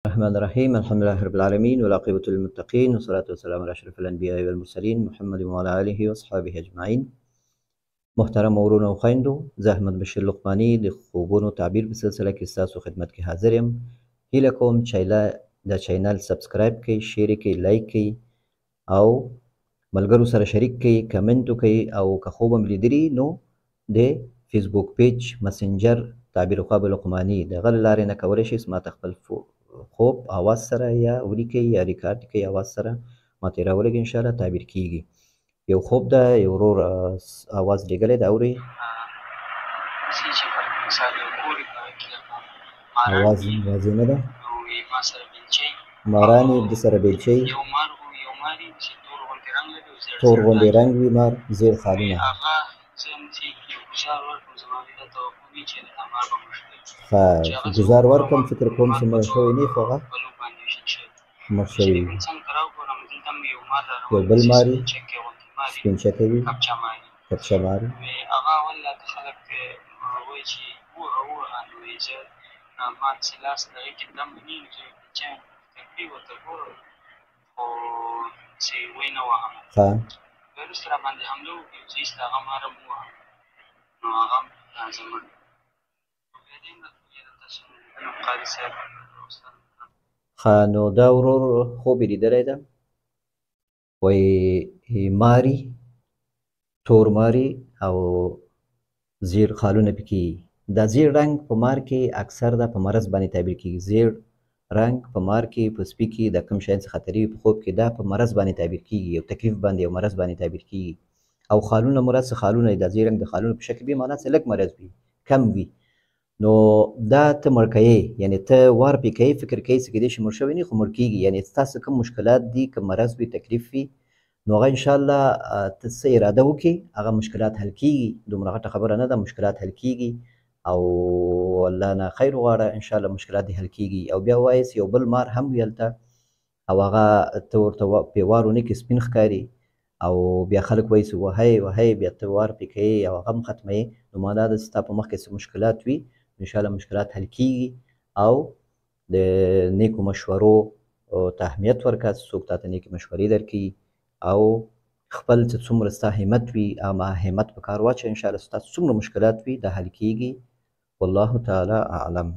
الرحمن الرحيم الحمد لله رب العالمين والعاقبة للمتقين والصلاة والسلام على أشرف الأنبياء والمرسلين محمد وعلى آله وأصحابه أجمعين. محترم ورونو او خویندو، زه احمد بشیر لقمانی د خوبونو تعبیر په سلسله کې ستاسو خدمت کې حاضر یم. هیله کوم چې دا چینل سبسکرایب کړئ، شیر کړئ، لایک کړئ او ملګرو سره شریک کړئ، کمنټ وکړئ او که خوب هم لیدلي نو د فیسبوک پیج مسنجر تعبیر خواب لقمانی د هغه له لارې نه کولی شئ ماته خپل خوب اواز سره یا ولیکئ یا ریکارډ کړئ اواز سره ماته یې راولږئ، انشاءالله تعبیر کیږي. یو خوب ده، یو ورور اواز لیږلی ده، اورئ. اواز واضح نه ده. ماران یې د سره بیلچۍ، تور غوندې رنګ وي مار، زیړ خالونه. ښه ګزار ورکړم، فکر کوم چې مړ شوی نه وي، خو هغه مړ شوی وي. یو بل مار وي، سپین چکی وي، کپچه مار وي. ښه ښه نو دا ورور خوب یې لیدلی ده، وایي ماري، تور ماري او زیړ خالونه پکې وي. دا زیړ رنګ په مار کې اکثر دا په مرض باندې تعبیر کېږي. زیړ رنګ په مار کې په سپي کې د کوم شیانو څخه خطرې وي په خوب کې دا په مرض باندې تعبیر کېږي، یو تکلیف باندې یو مرض باندې تعبیر کېږي. او خالونه مراد څه خالونه دي؟ دا زیړ رنګ د خالونو په شکل وي، معنا څه لږ مرض وي، کم وي. نو دا ته مړ کوې، یعنې ته وار پرې کوې، فکر کوې چې کیدای شي مړ شوی نه وي خو مړ کېږي. یعنې ستاسو کوم مشکلات دي، که مرض وي، تکلیف وي، نو هغه انشاءالله ته څه اراده وکړې هغه مشکلات حل کېږي. دومره غټه خبره نه ده، مشکلات حل کېږي او الله نه خیر وغواړه، انشاءالله مشکلات دې حل کېږي. او بیا ووایاست یو بل مار هم وي هلته او هغه ته ورته پرې وار ونه کړې، سپین ښکاري او بیا خلک وایي چې وهی وهی، بیا ته وار پرې کوې او هغه هم ختموې. نو معنا ده ستا په مخ کې څه مشکلات وي، انشاءالله مشکلات حل کېږي. او د نیکو مشورو ته اهمیت ورکړه، څوک تا ته نیکې مشورې درکوي او خپل چې څومره ستا همت وي هغه همت په کار واچوه، انشاءالله ستاسو څومره مشکلات وي دا حل کېږي. والله تعالی اعلم.